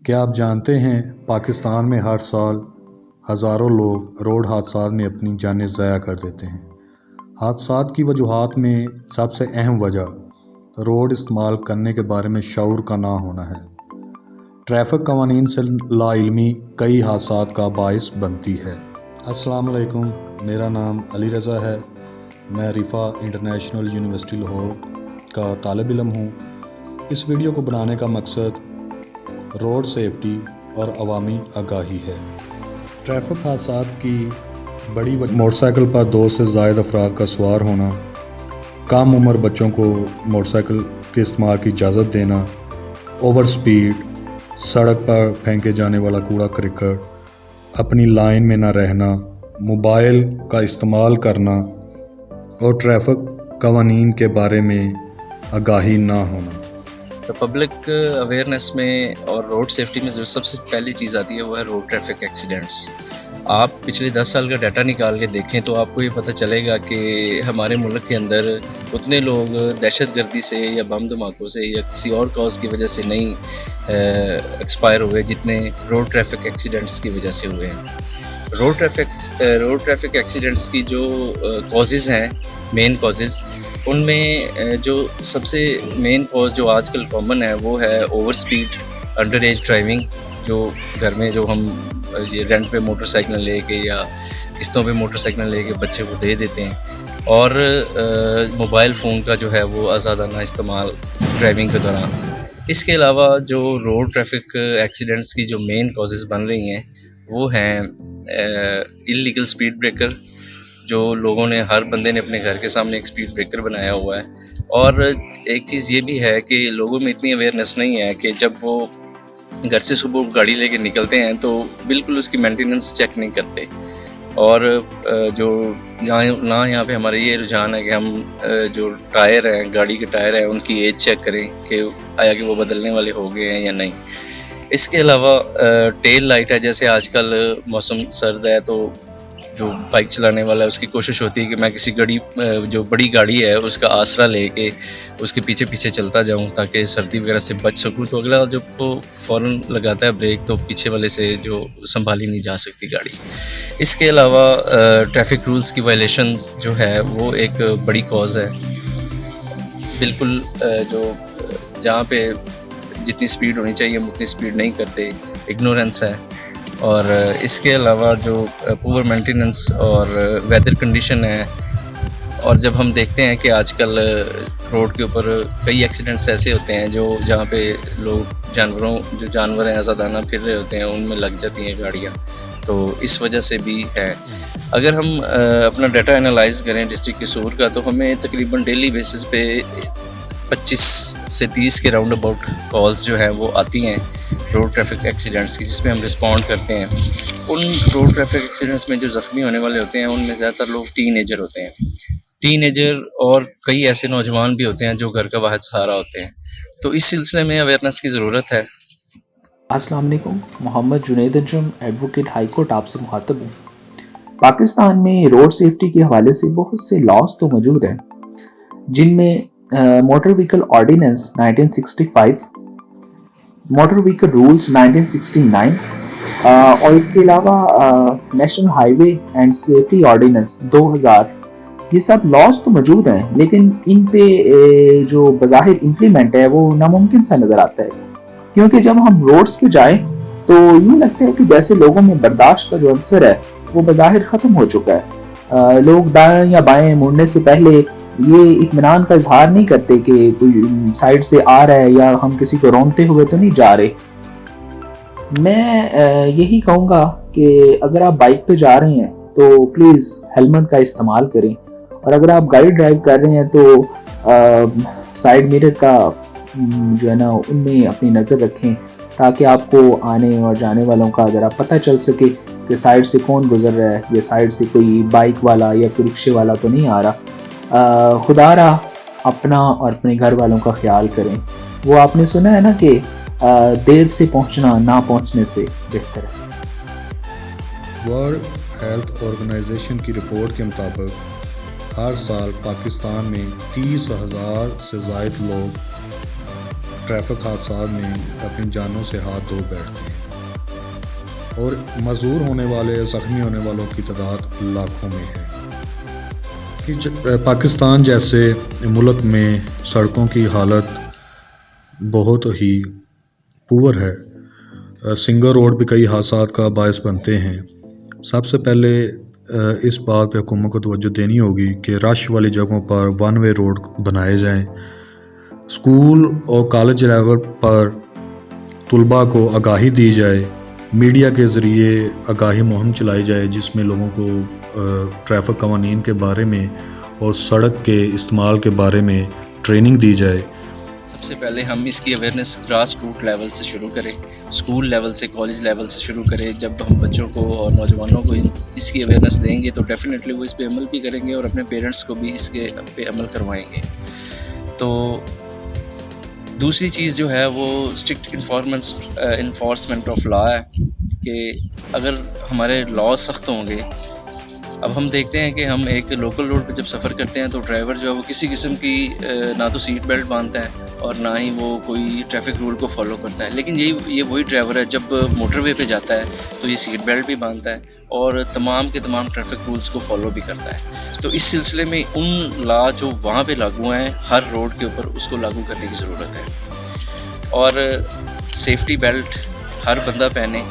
کیا آپ جانتے ہیں پاکستان میں ہر سال ہزاروں لوگ روڈ حادثات میں اپنی جانیں ضائع کر دیتے ہیں۔ حادثات کی وجوہات میں سب سے اہم وجہ روڈ استعمال کرنے کے بارے میں شعور کا نہ ہونا ہے۔ ٹریفک قوانین سے لا علمی کئی حادثات کا باعث بنتی ہے۔ السلام علیکم، میرا نام علی رضا ہے۔ میں رفا انٹرنیشنل یونیورسٹی لاہور کا طالب علم ہوں۔ اس ویڈیو کو بنانے کا مقصد روڈ سیفٹی اور عوامی آگاہی ہے۔ ٹریفک حادثات کی بڑی وجہ موٹر سائیکل پر 2 سے زائد افراد کا سوار ہونا، کم عمر بچوں کو موٹر سائیکل کے استعمال کی اجازت دینا، اوور سپیڈ، سڑک پر پھینکے جانے والا کوڑا کرکٹ، اپنی لائن میں نہ رہنا، موبائل کا استعمال کرنا اور ٹریفک قوانین کے بارے میں آگاہی نہ ہونا۔ پبلک اویئرنیس میں اور روڈ سیفٹی میں جو سب سے پہلی چیز آتی ہے وہ ہے روڈ ٹریفک ایکسیڈنٹس۔ آپ پچھلے 10 سال کا ڈیٹا نکال کے دیکھیں تو آپ کو یہ پتہ چلے گا کہ ہمارے ملک کے اندر اتنے لوگ دہشت گردی سے یا بم دھماکوں سے یا کسی اور کاز کی وجہ سے نہیں ایکسپائر ہوئے جتنے روڈ ٹریفک ایکسیڈنٹس کی وجہ سے ہوئے ہیں۔ روڈ ٹریفک ایکسیڈنٹس کی جو کازز ہیں، مین کازز، ان میں جو سب سے مین کاز جو آج کل کامن ہے وہ ہے over speed, under age driving, جو گھر میں جو ہم یہ رینٹ پہ موٹر سائیکل لے کے یا قسطوں پہ موٹر سائیکل لے کے بچے کو دے دیتے ہیں، اور موبائل فون کا جو ہے وہ آزادانہ استعمال ڈرائیونگ کے دوران۔ اس کے علاوہ جو روڈ ٹریفک ایکسیڈنٹس کی جو مین کازز بن رہی ہیں وہ ہیں انلیگل سپیڈ بریکر، جو لوگوں نے، ہر بندے نے اپنے گھر کے سامنے ایک سپیڈ بریکر بنایا ہوا ہے۔ اور ایک چیز یہ بھی ہے کہ لوگوں میں اتنی اویئرنیس نہیں ہے کہ جب وہ گھر سے صبح گاڑی لے کے نکلتے ہیں تو بالکل اس کی مینٹیننس چیک نہیں کرتے، اور جو یہاں پہ ہمارا یہ رجحان ہے کہ ہم جو ٹائر ہیں، گاڑی کے ٹائر ہیں، ان کی ایج چیک کریں کہ آیا کہ وہ بدلنے والے ہو گئے ہیں یا نہیں۔ اس کے علاوہ ٹیل لائٹ ہے، جیسے آج کل موسم سرد ہے تو جو بائک چلانے والا ہے اس کی کوشش ہوتی ہے کہ میں کسی جو بڑی گاڑی ہے اس کا آسرا لے کے اس کے پیچھے پیچھے چلتا جاؤں تاکہ سردی وغیرہ سے بچ سکوں، تو اگلا جب وہ فوراً لگاتا ہے بریک تو پیچھے والے سے جو سنبھالی نہیں جا سکتی گاڑی۔ اس کے علاوہ ٹریفک رولز کی وائلیشن جو ہے وہ ایک بڑی کاز ہے۔ بالکل جو جہاں پہ جتنی سپیڈ ہونی چاہیے ہم اتنی سپیڈ نہیں کرتے، اگنورینس ہے۔ اور اس کے علاوہ جو پور مینٹیننس اور ویدر کنڈیشن ہے، اور جب ہم دیکھتے ہیں کہ آج کل روڈ کے اوپر کئی ایکسیڈنٹس ایسے ہوتے ہیں جہاں پہ لوگ جانور ہیں آزادانہ پھر رہے ہوتے ہیں، ان میں لگ جاتی ہیں گاڑیاں، تو اس وجہ سے بھی ہے۔ اگر ہم اپنا ڈیٹا انالائز کریں ڈسٹرکٹ قصور کا تو ہمیں تقریباً ڈیلی بیسس پہ 25 سے 30 کے راؤنڈ اباؤٹ کالز جو ہیں وہ آتی ہیں روڈ ٹریفک ایکسیڈنٹس کی، جس میں ہم رسپونڈ کرتے ہیں۔ ان روڈ ٹریفک ایکسیڈنٹس میں جو زخمی ہونے والے ہوتے ہیں ان میں زیادہ تر لوگ ٹین ایجر ہوتے ہیں، اور کئی ایسے نوجوان بھی ہوتے ہیں جو گھر کا واحد سہارا ہوتے ہیں، تو اس سلسلے میں اویئرنیس کی ضرورت ہے۔ السلام علیکم، محمد جنید انجم، ایڈوکیٹ ہائی کورٹ آپ سے مخاطب ہوں۔ پاکستان میں روڈ سیفٹی کے حوالے سے بہت سے لاز تو موجود ہیں، جن میں motor vehicle ordinance 1965، motor vehicle rules 1969، اور اس کے علاوہ national highway and safety ordinance 2000۔ یہ سب لاز تو موجود ہیں لیکن ان پہ جو بظاہر امپلیمنٹ ہے وہ ناممکن سا نظر آتا ہے، کیونکہ جب ہم روڈز پہ جائیں تو یوں لگتا ہے کہ جیسے لوگوں میں برداشت کا جو عنصر ہے وہ بظاہر ختم ہو چکا ہے۔ لوگ دائیں یا بائیں مڑنے سے پہلے یہ اطمینان کا اظہار نہیں کرتے کہ کوئی سائیڈ سے آ رہا ہے یا ہم کسی کو روکتے ہوئے تو نہیں جا رہے۔ میں یہی کہوں گا کہ اگر آپ بائک پہ جا رہے ہیں تو پلیز ہیلمٹ کا استعمال کریں، اور اگر آپ گاڑی ڈرائیو کر رہے ہیں تو سائیڈ میرر کا جو ہے نا ان میں اپنی نظر رکھیں تاکہ آپ کو آنے اور جانے والوں کا ذرا پتہ چل سکے کہ سائیڈ سے کون گزر رہا ہے، یا سائیڈ سے کوئی بائک والا یا کوئی رکشے والا تو نہیں آ رہا۔ خدا را اپنا اور اپنے گھر والوں کا خیال کریں۔ وہ آپ نے سنا ہے نا کہ دیر سے پہنچنا نہ پہنچنے سے بہتر ہے۔ ورلڈ ہیلتھ آرگنائزیشن کی رپورٹ کے مطابق ہر سال پاکستان میں 30,000 سے زائد لوگ ٹریفک حادثات میں اپنی جانوں سے ہاتھ دھو بیٹھتے ہیں اور معذور ہونے والے زخمی ہونے والوں کی تعداد لاکھوں میں ہے کہ پاکستان جیسے ملک میں سڑکوں کی حالت بہت ہی پور ہے. سنگل روڈ بھی کئی حادثات کا باعث بنتے ہیں. سب سے پہلے اس بات پہ حکومت کو توجہ دینی ہوگی کہ رش والی جگہوں پر ون وے روڈ بنائے جائیں. اسکول اور کالج لیول پر طلباء کو آگاہی دی جائے. میڈیا کے ذریعے آگاہی مہم چلائی جائے جس میں لوگوں کو ٹریفک قوانین کے بارے میں اور سڑک کے استعمال کے بارے میں ٹریننگ دی جائے. سب سے پہلے ہم اس کی اویئرنیس گراس روٹ لیول سے شروع کریں, اسکول لیول سے, کالج لیول سے شروع کریں. جب ہم بچوں کو اور نوجوانوں کو اس کی اویئرنیس دیں گے تو ڈیفینیٹلی وہ اس پہ عمل بھی کریں گے اور اپنے پیرنٹس کو بھی اس کے پہ عمل کروائیں گے. تو دوسری چیز جو ہے وہ اسٹرکٹ انفورسمنٹ آف لا ہے کہ اگر ہمارے لا سخت ہوں گے. اب ہم دیکھتے ہیں کہ ہم ایک لوکل روڈ پہ جب سفر کرتے ہیں تو ڈرائیور جو ہے وہ کسی قسم کی نہ تو سیٹ بیلٹ باندھتا ہے اور نہ ہی وہ کوئی ٹریفک رول کو فالو کرتا ہے. لیکن یہ وہی ڈرائیور ہے جب موٹر وے پہ جاتا ہے تو یہ سیٹ بیلٹ بھی باندھتا ہے اور تمام کے تمام ٹریفک رولز کو فالو بھی کرتا ہے. تو اس سلسلے میں ان لا جو وہاں پہ لاگو ہیں ہر روڈ کے اوپر اس کو لاگو کرنے کی ضرورت ہے. اور سیفٹی بیلٹ ہر بندہ پہنے.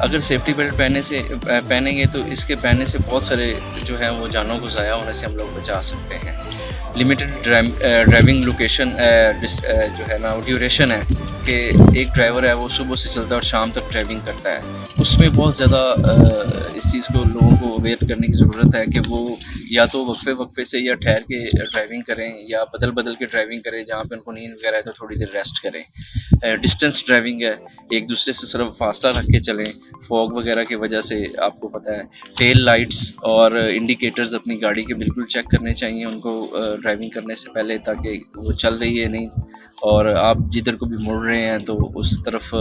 اگر سیفٹی بیلٹ پہنیں گے تو اس کے پہننے سے بہت سارے جو ہیں وہ جانوں کو ضائع ہونے سے ہم لوگ بچا سکتے ہیں. لمیٹڈ ڈرائیونگ لوکیشن جو ہے نا ڈیوریشن ہے کہ ایک ڈرائیور ہے وہ صبح سے چلتا ہے اور شام تک ڈرائیونگ کرتا ہے. اس میں بہت زیادہ اس چیز کو لوگوں کو اویئر کرنے کی ضرورت ہے کہ وہ یا تو وقفے سے یا ٹھہر کے ڈرائیونگ کریں یا بدل کے ڈرائیونگ کریں. جہاں پہ ان کو نیند وغیرہ ہے تو تھوڑی دیر ریسٹ کریں. ڈسٹینس ڈرائیونگ ہے, ایک دوسرے سے صرف فاصلہ رکھ کے چلیں. فوگ وغیرہ کی وجہ سے آپ کو پتہ ہے ٹیل لائٹس اور انڈیکیٹرز اپنی گاڑی کے بالکل چیک کرنے چاہیے ان کو ڈرائیونگ کرنے سے پہلے, تاکہ وہ چل رہی ہے نہیں اور آپ جدھر کو بھی مڑ رہے ہیں تو اس طرف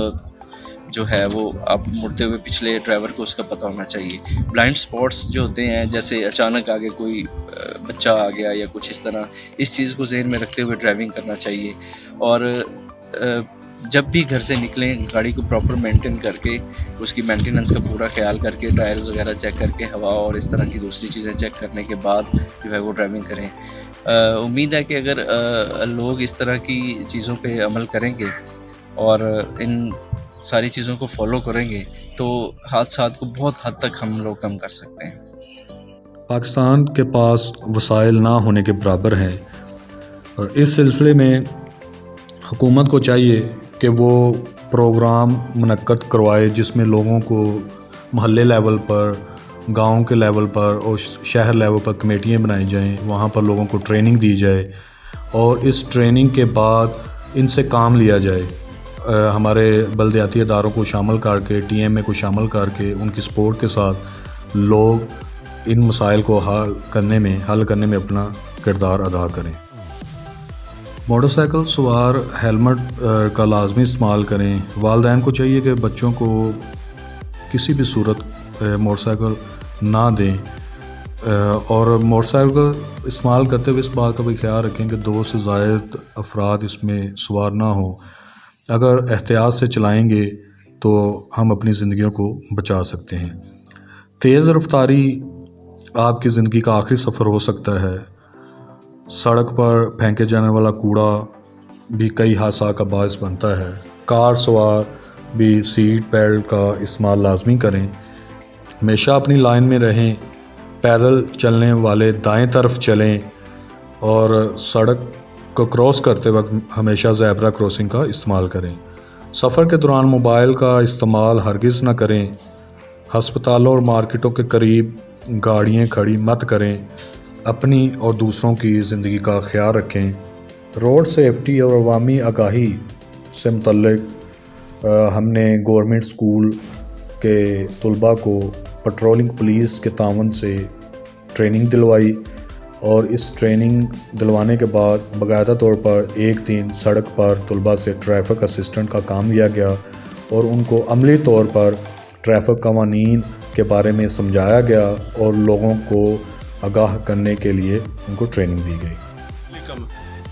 جو ہے وہ آپ مڑتے ہوئے پچھلے ڈرائیور کو اس کا پتہ ہونا چاہیے. بلائنڈ اسپاٹس جو ہوتے ہیں جیسے اچانک آگے کوئی بچہ آ گیا یا کچھ اس طرح, اس چیز کو ذہن میں رکھتے ہوئے ڈرائیونگ کرنا چاہیے. اور جب بھی گھر سے نکلیں گاڑی کو پراپر مینٹین کر کے اس کی مینٹیننس کا پورا خیال کر کے ٹائرز وغیرہ چیک کر کے ہوا اور اس طرح کی دوسری چیزیں چیک کرنے کے بعد جو ہے وہ ڈرائیونگ کریں. امید ہے کہ اگر لوگ اس طرح کی چیزوں پہ عمل کریں گے اور ان ساری چیزوں کو فالو کریں گے تو حادثات کو بہت حد تک ہم لوگ کم کر سکتے ہیں. پاکستان کے پاس وسائل نہ ہونے کے برابر ہیں اور اس سلسلے میں حکومت کو چاہیے کہ وہ پروگرام منعقد کروائے جس میں لوگوں کو محلے لیول پر, گاؤں کے لیول پر اور شہر لیول پر کمیٹیاں بنائی جائیں. وہاں پر لوگوں کو ٹریننگ دی جائے اور اس ٹریننگ کے بعد ان سے کام لیا جائے. ہمارے بلدیاتی اداروں کو شامل کر کے, ٹی ایم اے کو شامل کر کے ان کی سپورٹ کے ساتھ لوگ ان مسائل کو حل کرنے میں اپنا کردار ادا کریں. موٹر سائیکل سوار ہیلمٹ کا لازمی استعمال کریں. والدین کو چاہیے کہ بچوں کو کسی بھی صورت موٹر سائیکل نہ دیں اور موٹر سائیکل استعمال کرتے ہوئے اس بات کا بھی خیال رکھیں کہ 2 سے زائد افراد اس میں سوار نہ ہوں. اگر احتیاط سے چلائیں گے تو ہم اپنی زندگیوں کو بچا سکتے ہیں. تیز رفتاری آپ کی زندگی کا آخری سفر ہو سکتا ہے. سڑک پر پھینکے جانے والا کوڑا بھی کئی حادثات کا باعث بنتا ہے. کار سوار بھی سیٹ بیلٹ کا استعمال لازمی کریں. ہمیشہ اپنی لائن میں رہیں. پیدل چلنے والے دائیں طرف چلیں اور سڑک کو کراس کرتے وقت ہمیشہ زیبرا کراسنگ کا استعمال کریں. سفر کے دوران موبائل کا استعمال ہرگز نہ کریں. ہسپتالوں اور مارکیٹوں کے قریب گاڑیاں کھڑی مت کریں. اپنی اور دوسروں کی زندگی کا خیال رکھیں. روڈ سیفٹی اور عوامی آگاہی سے متعلق ہم نے گورنمنٹ اسکول کے طلباء کو پٹرولنگ پولیس کے تعاون سے ٹریننگ دلوائی اور اس ٹریننگ دلوانے کے بعد باقاعدہ طور پر ایک دن سڑک پر طلباء سے ٹریفک اسسٹنٹ کا کام لیا گیا اور ان کو عملی طور پر ٹریفک قوانین کے بارے میں سمجھایا گیا اور لوگوں کو آگاہ کرنے کے لیے ان کو ٹریننگ دی گئی.